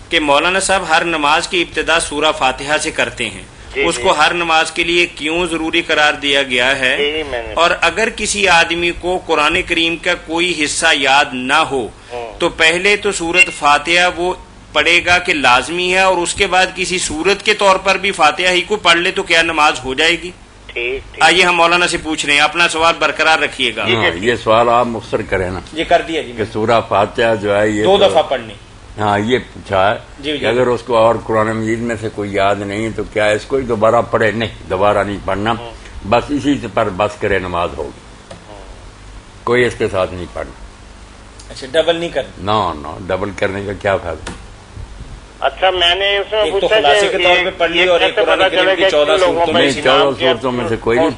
کہ مولانا صاحب ہر نماز کی ابتدا سورہ فاتحہ سے کرتے ہیں، اس کو ہر نماز کے لیے کیوں ضروری قرار دیا گیا ہے؟ اور اگر کسی آدمی کو قرآن کریم کا کوئی حصہ یاد نہ ہو تو پہلے تو سورت فاتحہ وہ پڑھے گا کہ لازمی ہے، اور اس کے بعد کسی سورت کے طور پر بھی فاتحہ ہی کو پڑھ لے تو کیا نماز ہو جائے گی؟ آئیے ہم مولانا سے پوچھ رہے ہیں، اپنا سوال برقرار رکھیے گا۔ یہ سوال آپ مختصر کریں نا، یہ کر دیا جی کہ سورہ فاتحہ جو ہے یہ 2 دفعہ پڑھنی۔ ہاں یہ پوچھا ہے کہ اگر اس کو اور قرآن مجید میں سے کوئی یاد نہیں تو کیا اس کو ہی دوبارہ پڑھے؟ نہیں، دوبارہ نہیں پڑھنا، بس اسی پر بس کرے نماز ہوگی، کوئی اس کے ساتھ نہیں پڑھنا۔ اچھا، ڈبل نہیں کرنا؟ نو ڈبل کرنے کا کیا فائدہ؟ اچھا، میں نے اس میں ایک تو خلاصے کے طور پہ پڑھ لی اور ایک قرآن کریم کی 14 صورتوں میں سے کوئی نہیں،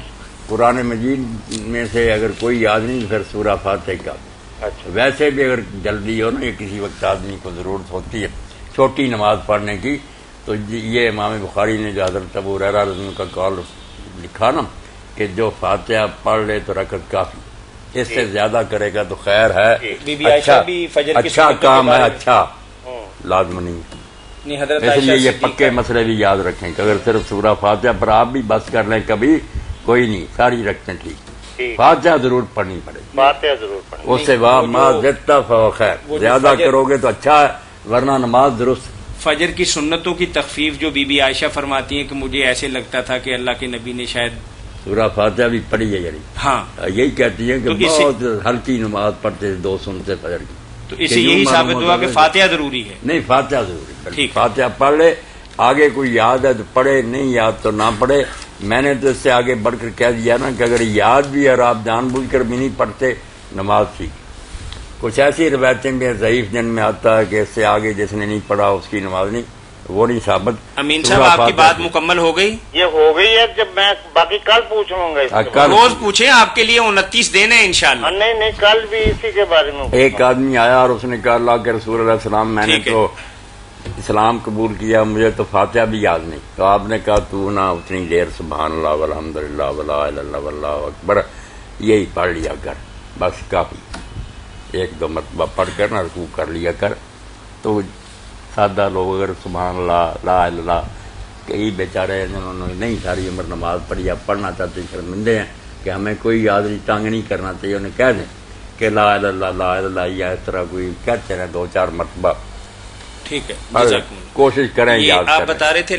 قرآن مجید میں سے اگر کوئی یاد نہیں تو پھر سورہ فاتحہ کا۔ ویسے بھی اگر جلدی ہو نا یا کسی وقت آدمی کو ضرورت ہوتی ہے چھوٹی نماز پڑھنے کی، تو یہ امام بخاری نے جو حضرت ابو ہریرہ رضی اللہ عنہ کا قول لکھا نا کہ جو فاتحہ پڑھ لے تو رکعت کافی، اس سے زیادہ کرے گا تو خیر ہے، اچھا کام ہے، اچھا لازم نہیں۔ اس لیے یہ پکے مسئلے بھی یاد رکھیں کہ اگر صرف سورہ فاتحہ پر آپ بھی بس کر لیں کبھی کوئی نہیں، ساری رکھتے ٹھیک، فاتحہ ضرور پڑھنی پڑے گی، فاتحہ ضرور پڑھنی، اس سے ما زدت فهو خیر، زیادہ کرو گے تو اچھا ہے ورنہ نماز درست۔ فجر کی سنتوں کی تخفیف جو بی بی عائشہ فرماتی ہیں کہ مجھے ایسے لگتا تھا کہ اللہ کے نبی نے شاید سورہ فاتحہ بھی پڑھی ہے، یعنی ہاں یہی کہتی ہیں کہ بہت ہلکی نماز پڑھتے 2 سنتے فجر کی، تو اس سے یہی ثابت ہوا کہ فاتحہ ضروری ہے۔ نہیں، فاتحہ ضروری، فاتحہ پڑھ لے، آگے کوئی یاد ہے تو پڑھے، نہیں یاد تو نہ پڑھے۔ میں نے تو اس سے آگے بڑھ کر کہہ دیا نا کہ اگر یاد بھی اور آپ جان بوجھ کر بھی نہیں پڑھتے نماز ٹھیک۔ کچھ ایسی روایتیں بھی ضعیف جن میں آتا ہے کہ اس سے آگے جس نے نہیں پڑھا اس کی نماز نہیں، وہ نہیں ثابت۔ امین صاحب آپ کی بات مکمل ہو گئی؟ یہ ہو گئی ہے، جب میں باقی کل پوچھوں گا، روز پوچھیں، آپ کے لیے 29 دن ہے انشاءاللہ۔ نہیں، کل بھی اسی کے بارے میں۔ ایک آدمی آیا اور اس نے کہا اللہ کے رسول علیہ السلام میں نے تو اسلام قبول کیا، مجھے تو فاتحہ بھی یاد نہیں، تو آپ نے کہا تو نہ اتنی دیر سبحان اللہ والحمدللہ ولا الہ الا اللہ واللہ اکبر یہی پڑھ لیا کر، بس کافی، 1-2 مرتبہ پڑھ کر نہ رکوع کر لیا کر۔ تو سادہ لوگ اگر سبحان اللہ لا الہ الا اللہ، کئی بیچارے جنہوں نے نہیں ساری عمر نماز پڑھی یا پڑھنا چاہتے شرمندے ہیں کہ ہمیں کوئی یاد نہیں، تنگ نہیں کرنا چاہیے، انہیں کہہ دیں کہ لا الہ الا اللہ لا الہ الا اللہ، یا اس طرح کوئی کہتے ہیں 2-4 مرتبہ، ٹھیک ہے، کوشش کریں یاد کریں۔ آپ بتا رہے تھے